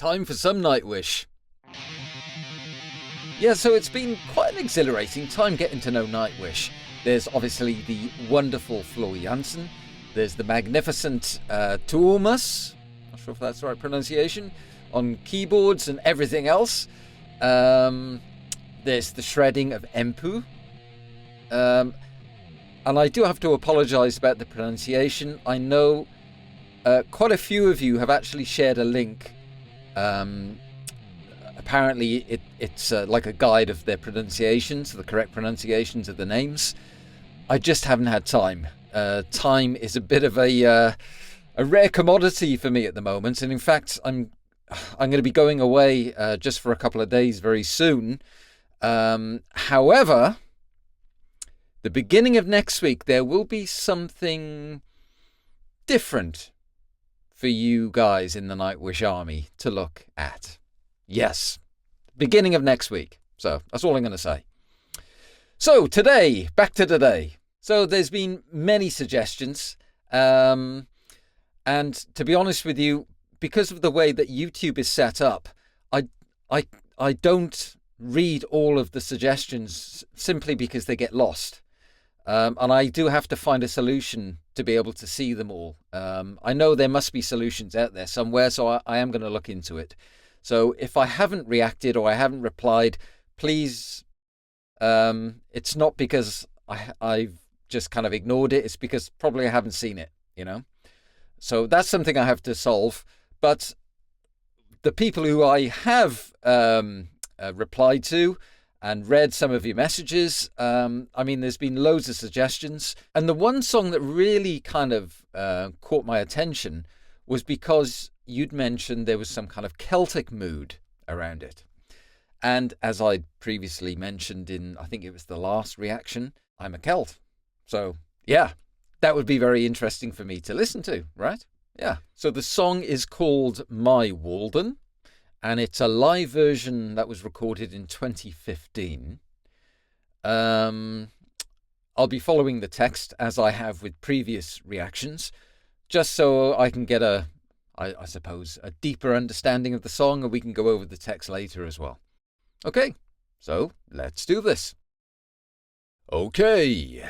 Time for some Nightwish. Yeah, so it's been quite an exhilarating time getting to know Nightwish. There's obviously the wonderful Floor Jansen. There's the magnificent Thomas, not sure if that's the right pronunciation, on keyboards and everything else. There's the shredding of Empu. And I do have to apologise about the pronunciation. I know quite a few of you have actually shared a link. Apparently it's like a guide of their pronunciations, the correct pronunciations of the names. I just haven't had time. Time is a bit of a rare commodity for me at the moment, and in fact I'm going to be going away just for a couple of days very soon. However, the beginning of next week there will be something different for you guys in the Nightwish army to look at. Yes, beginning of next week. So that's all I'm going to say. So today, back to today. So there's been many suggestions. And to be honest with you, because of the way that YouTube is set up, I don't read all of the suggestions simply because they get lost. And I do have to find a solution to be able to see them all. I know there must be solutions out there somewhere, so I am going to look into it. So if I haven't reacted or I haven't replied, please, it's not because I've just kind of ignored it. It's because probably I haven't seen it, you know. So that's something I have to solve. But the people who I have replied to and read some of your messages, I mean, there's been loads of suggestions. And the one song that really kind of caught my attention was because you'd mentioned there was some kind of Celtic mood around it. And as I previously mentioned in, I think it was the last reaction, I'm a Celt. So, yeah, that would be very interesting for me to listen to, right? Yeah. So the song is called My Walden, and it's a live version that was recorded in 2015. I'll be following the text as I have with previous reactions, just so I can get I suppose, a deeper understanding of the song, and we can go over the text later as well. Okay, so let's do this. Okay.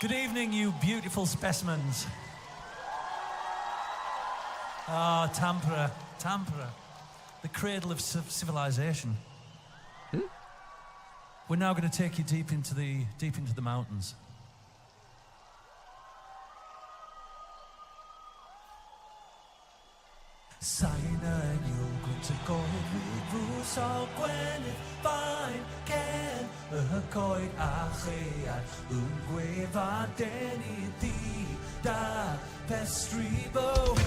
Good evening, you beautiful specimens. Ah, Tampere, the cradle of civilization. We're now going to take you deep into the mountains. Saina you'll go to go Bruce all Gwen fine can coit achea ungueva deni di da pestry bowie.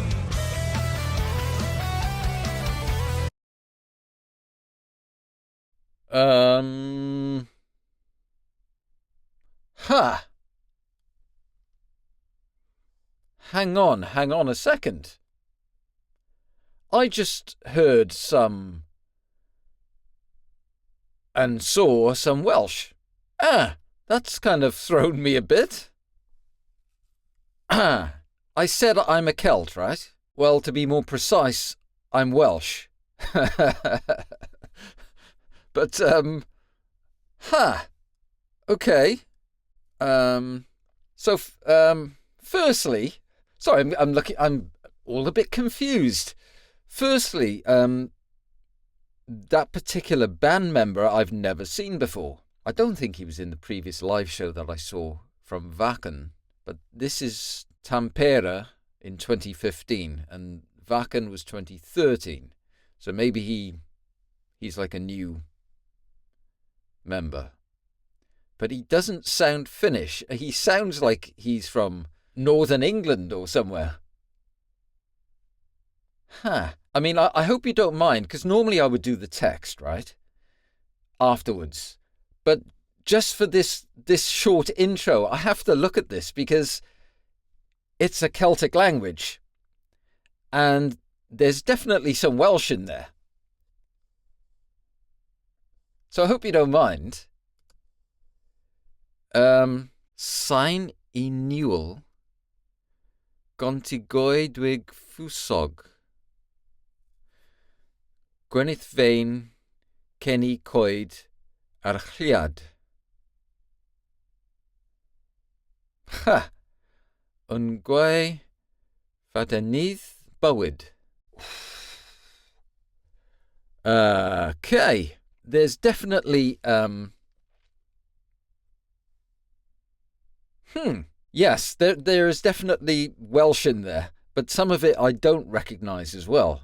Hang on a second. I just heard some and saw some Welsh. That's kind of thrown me a bit. I said I'm a Celt, right? Well, to be more precise, I'm Welsh. But, okay. Firstly, sorry, I'm all a bit confused. Firstly, that particular band member I've never seen before. I don't think he was in the previous live show that I saw from Wacken, but this is Tampere in 2015, and Wacken was 2013. So maybe he's like a new member. But he doesn't sound Finnish. He sounds like he's from Northern England or somewhere. I mean, I hope you don't mind, because normally I would do the text, right? Afterwards. But just for this short intro, I have to look at this because it's a Celtic language. And there's definitely some Welsh in there. So I hope you don't mind. Sain I Newell gontigoi dwig fwsog. Gwenith vein kenny coed archliad. Ha! Ungwe fadenydd bywyd. Okay. There's definitely yes, there is definitely Welsh in there, but some of it I don't recognise as well.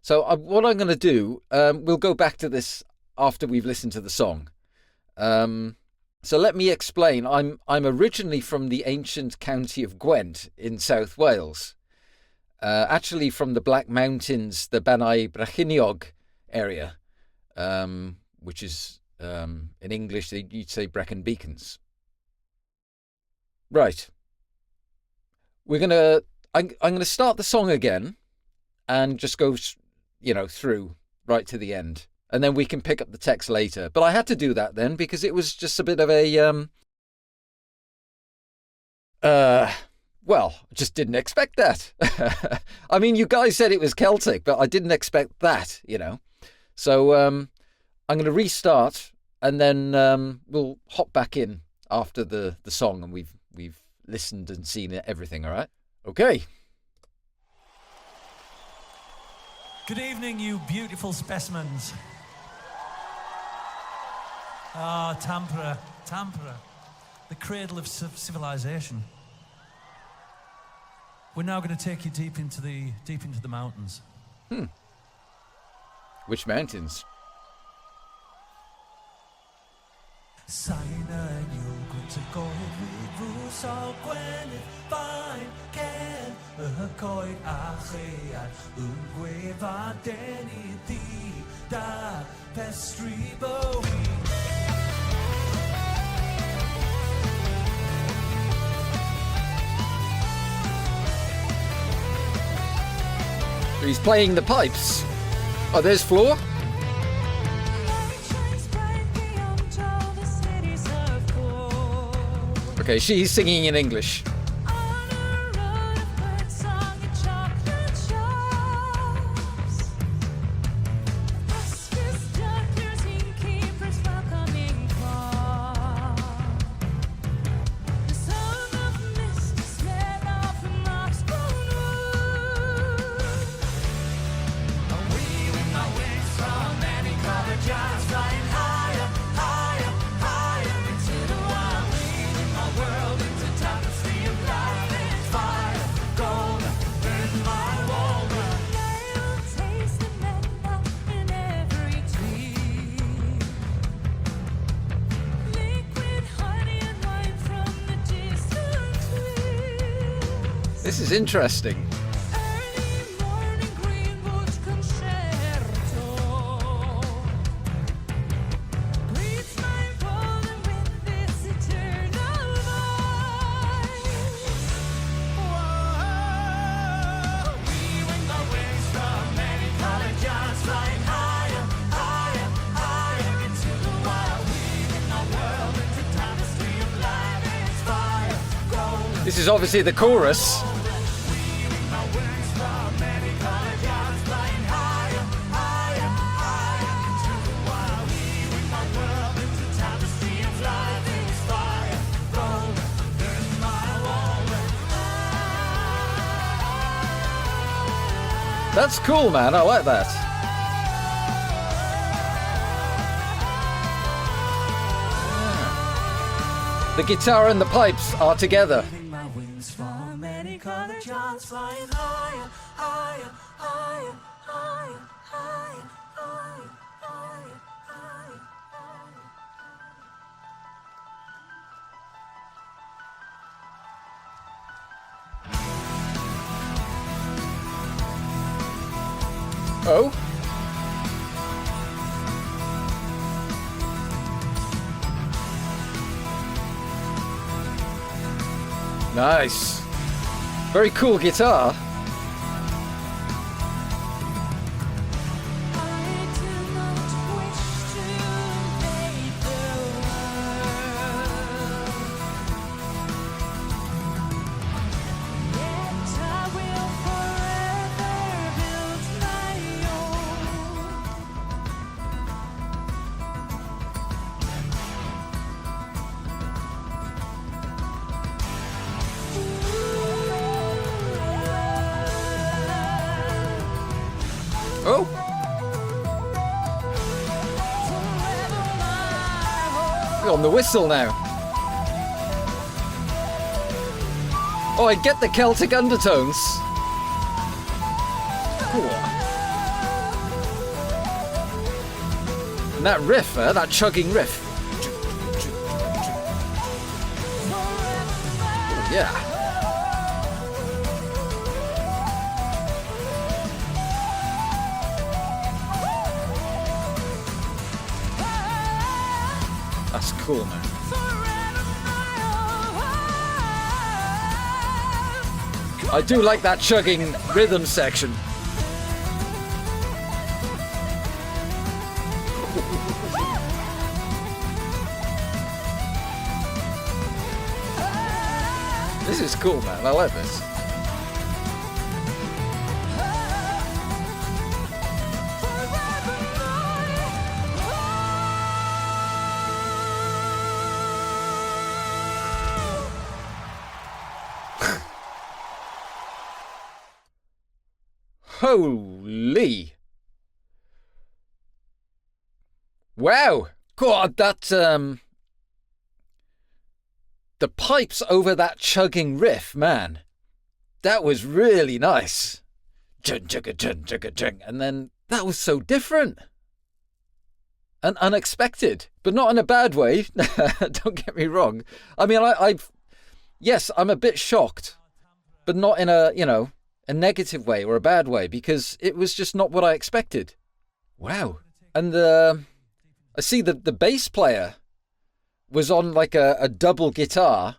So what I'm going to do, we'll go back to this after we've listened to the song. So let me explain. I'm originally from the ancient county of Gwent in South Wales. Actually from the Black Mountains, the Banau Brycheiniog area, which is in English you'd say Brecon Beacons. Right. I'm gonna start the song again, and just go, through right to the end, and then we can pick up the text later. But I had to do that then because it was just a bit of a well, I just didn't expect that. I mean, you guys said it was Celtic, but I didn't expect that, So I'm going to restart, and then we'll hop back in after the song, and we've listened and seen everything. All right? Okay. Good evening, you beautiful specimens. Ah, Tampere, the cradle of civilization. We're now going to take you deep into the mountains. Which mountains? He's playing the pipes. Oh, there's Floor. Okay, she's singing in English. This is interesting. This is obviously the chorus. That's cool, man. I like that. Yeah. The guitar and the pipes are together. Oh? Nice. Very cool guitar. Oh! We're on the whistle now. Oh, I get the Celtic undertones. Cool. And that riff, that chugging riff. Oh, yeah. That's cool, man. I do like that chugging rhythm section. This is cool, man. I like this. Holy! Wow! God, that the pipes over that chugging riff, man. That was really nice. And then that was so different and unexpected, but not in a bad way. Don't get me wrong. I mean, yes, I'm a bit shocked, but not in a, a negative way or a bad way, because it was just not what I expected. Wow. And I see the bass player was on like a double guitar.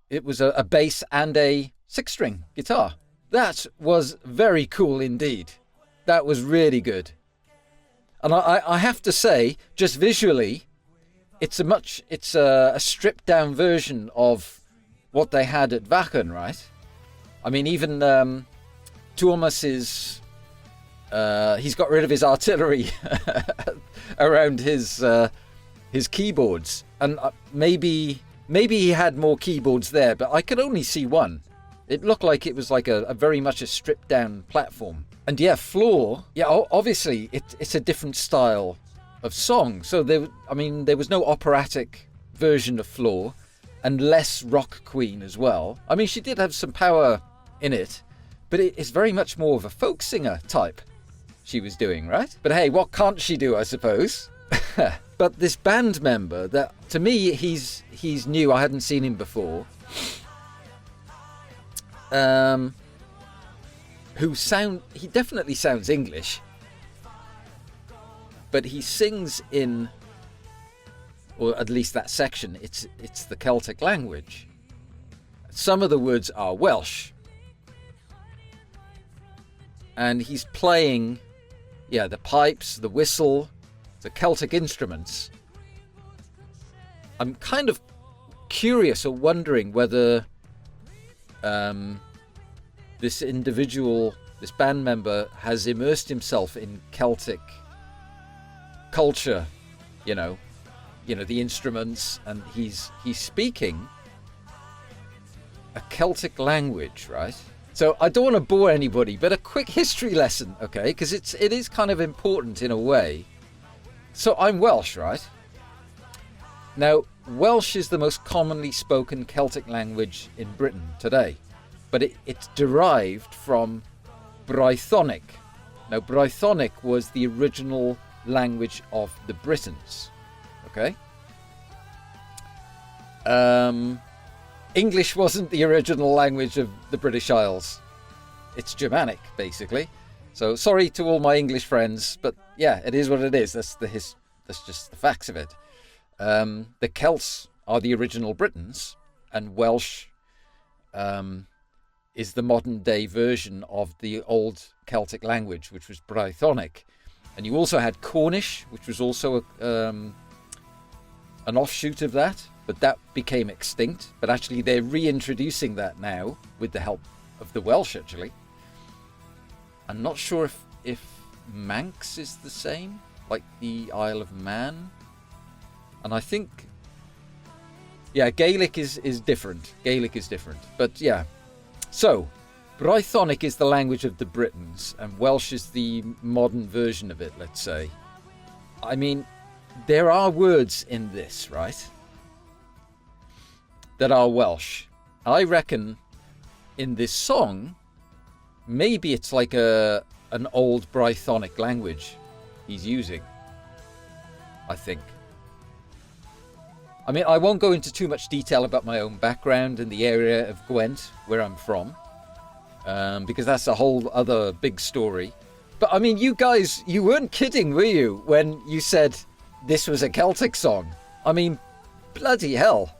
It was a bass and a 6-string guitar. That was very cool indeed. That was really good. And I have to say, just visually, it's a stripped down version of what they had at Wacken, right? I mean, even Thomas is he's got rid of his artillery around his keyboards, and maybe he had more keyboards there, but I could only see one. It looked like it was like a very much a stripped down platform. And yeah, Floor, obviously it's a different style of song. So there was no operatic version of Floor, and less rock queen as well. I mean, she did have some power in it, but it's very much more of a folk singer type she was doing, right? But hey, what can't she do, I suppose? But this band member, that to me, he's new. I hadn't seen him before. He definitely sounds English, but he sings in, or at least that section, it's the Celtic language. Some of the words are Welsh. And he's playing, the pipes, the whistle, the Celtic instruments. I'm kind of curious or wondering whether this individual, this band member, has immersed himself in Celtic culture, the instruments, and he's speaking a Celtic language, right? So I don't want to bore anybody, but a quick history lesson, okay? Because it is kind of important in a way. So I'm Welsh, right? Now, Welsh is the most commonly spoken Celtic language in Britain today, but it's derived from Brythonic. Now, Brythonic was the original language of the Britons, okay? English wasn't the original language of the British Isles. It's Germanic, basically. So sorry to all my English friends, but yeah, it is what it is. That's just the facts of it. The Celts are the original Britons, and Welsh is the modern day version of the old Celtic language, which was Brythonic. And you also had Cornish, which was also an offshoot of that, but that became extinct. But actually they're reintroducing that now with the help of the Welsh, actually. I'm not sure if Manx is the same, like the Isle of Man. And I think, Gaelic is different. Gaelic is different. But yeah. So, Brythonic is the language of the Britons, and Welsh is the modern version of it, let's say. I mean, there are words in this, right, that are Welsh. I reckon in this song, maybe it's like an old Brythonic language he's using, I think. I mean, I won't go into too much detail about my own background in the area of Gwent, where I'm from, because that's a whole other big story. But I mean, you guys, you weren't kidding, were you, when you said this was a Celtic song? I mean, bloody hell.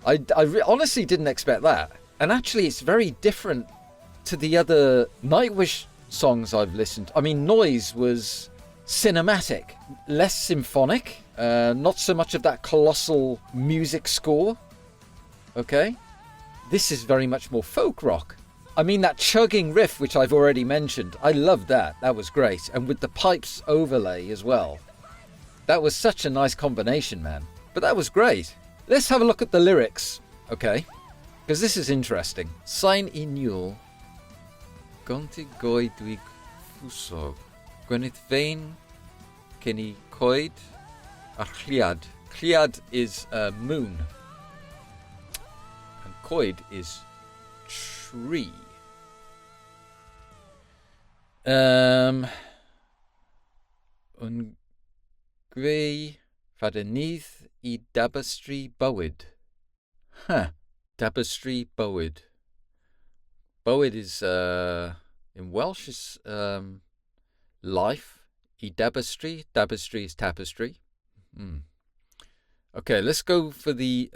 I honestly didn't expect that. And actually, it's very different to the other Nightwish songs I've listened to. I mean, Noise was cinematic, less symphonic, not so much of that colossal music score. Okay? This is very much more folk rock. I mean, that chugging riff, which I've already mentioned, I loved that. That was great. And with the pipes overlay as well. That was such a nice combination, man. But that was great. Let's have a look at the lyrics, okay? Because this is interesting. Sain inul, gonti goidwig fusog, gwenith vein, kenny coid, archliad. Chliad is moon. And coid is tree. Ungwei fadenydd I dabystri bywyd. Huh. Dabystri bywyd. Bywyd is, in Welsh, is life. I dabystri. Dabystri is tapestry. Okay, let's go for the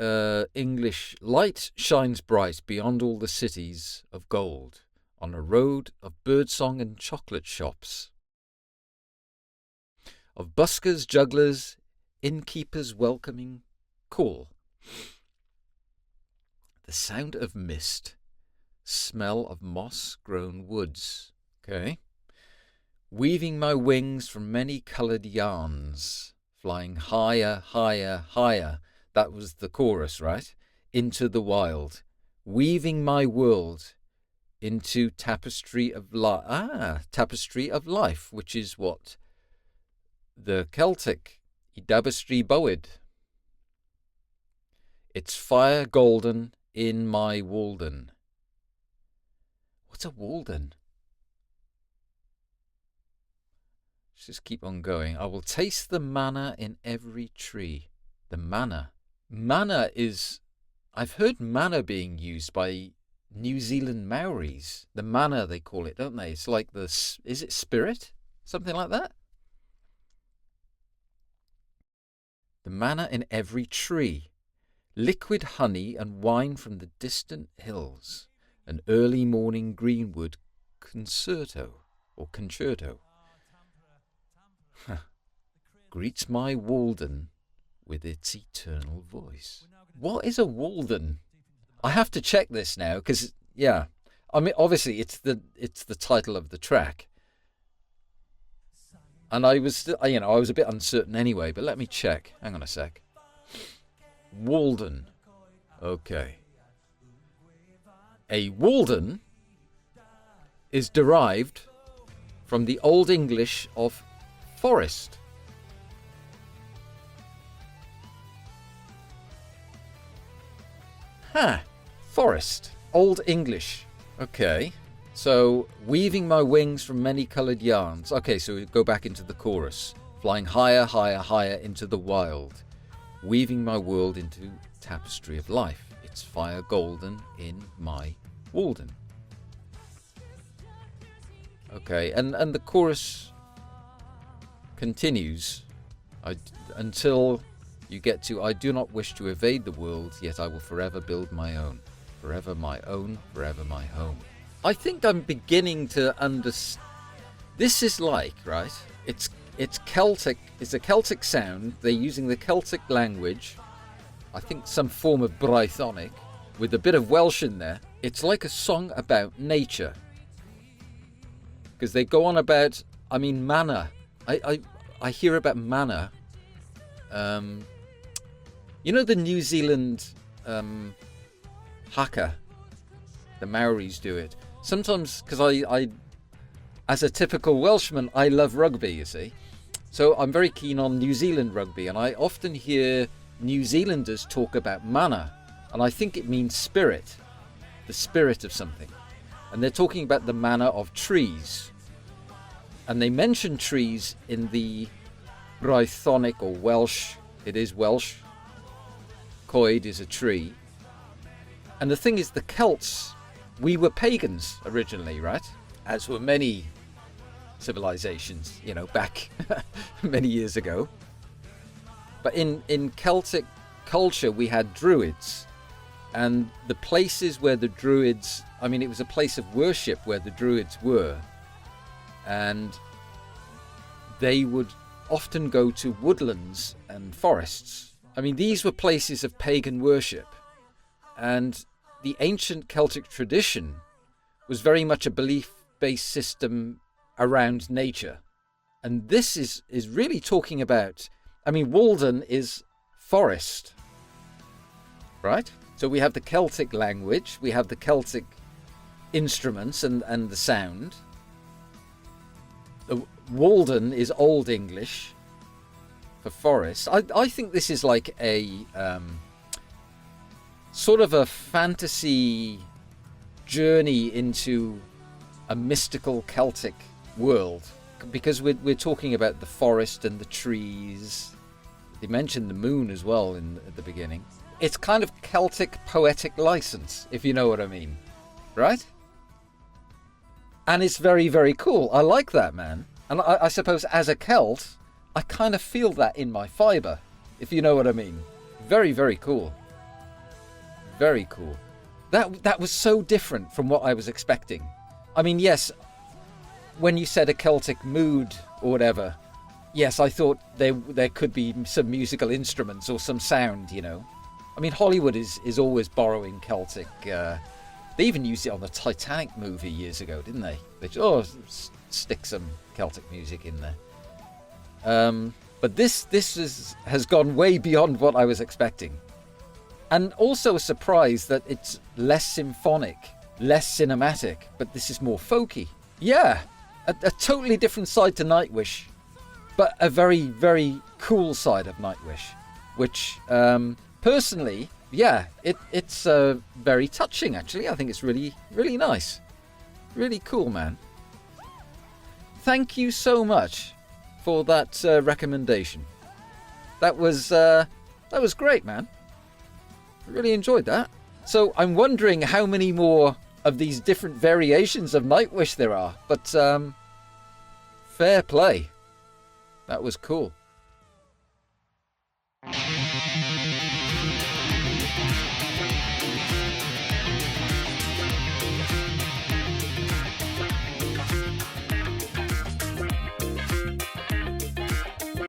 English. Light shines bright beyond all the cities of gold, on a road of birdsong and chocolate shops, of buskers, jugglers, innkeepers welcoming call. The sound of mist, smell of moss-grown woods. Okay. Weaving my wings from many coloured yarns, flying higher, higher, higher. That was the chorus, right? Into the wild. Weaving my world into tapestry of life. Tapestry of life, which is what? The Celtic. I dabystri bywyd. It's fire golden in my Walden. What's a Walden? Let's just keep on going. I will taste the manna in every tree. The manna. Manna is... I've heard manna being used by New Zealand Maoris. The manna, they call it, don't they? It's like the... Is it spirit? Something like that? The manna in every tree. Liquid honey and wine from the distant hills. An early morning greenwood concerto. Or concerto. Greets my Walden with its eternal voice. What is a Walden? I have to check this now because, yeah, I mean, obviously it's the title of the track, and I was still, I was a bit uncertain anyway. But let me check. Hang on a sec. Walden. Okay. A Walden is derived from the Old English of forest. Forest. Old English. Okay. So, weaving my wings from many coloured yarns. Okay, so we go back into the chorus. Flying higher, higher, higher into the wild. Weaving my world into tapestry of life. It's fire golden in my Walden. Okay, and the chorus continues until you get to, I do not wish to evade the world, yet I will forever build my own. Forever my own, forever my home. I think I'm beginning to understand. This is like, right? It's Celtic. It's a Celtic sound. They're using the Celtic language. I think some form of Brythonic with a bit of Welsh in there. It's like a song about nature. Because they go on about, I mean, manna. I hear about manna. You know the New Zealand haka? The Maoris do it. sometimes, because I, as a typical Welshman, I love rugby, you see. So I'm very keen on New Zealand rugby, and I often hear New Zealanders talk about mana, and I think it means spirit, the spirit of something. And they're talking about the mana of trees. And they mention trees in the Brythonic or Welsh. It is Welsh. Coed is a tree. And the thing is, the Celts, we were pagans originally, right? As were many civilizations, back many years ago. But in Celtic culture, we had druids. And the places where the druids, it was a place of worship where the druids were. And they would often go to woodlands and forests. These were places of pagan worship. And the ancient Celtic tradition was very much a belief-based system around nature. And this is really talking about, Walden is forest, right? So we have the Celtic language, we have the Celtic instruments and the sound. The Walden is Old English for forest. I think this is like a sort of a fantasy journey into a mystical Celtic world, because we're talking about the forest and the trees. They mentioned the moon as well at the beginning. It's kind of Celtic poetic license, if you know what I mean, right? And it's very, very cool. I like that, man. And I suppose as a Celt, I kind of feel that in my fibre, if you know what I mean. Very, very cool. Very cool. That was so different from what I was expecting. Yes, when you said a Celtic mood or whatever, yes, I thought there could be some musical instruments or some sound, Hollywood is always borrowing Celtic. They even used it on the Titanic movie years ago, didn't they? They just, stick some Celtic music in there. But this has gone way beyond what I was expecting. And also a surprise that it's less symphonic, less cinematic, but this is more folky. Yeah, a totally different side to Nightwish, but a very, very cool side of Nightwish, which personally, yeah, it's very touching, actually. I think it's really, really nice. Really cool, man. Thank you so much for that recommendation. That was great, man. I really enjoyed that. So I'm wondering how many more of these different variations of Nightwish there are, but fair play. That was cool.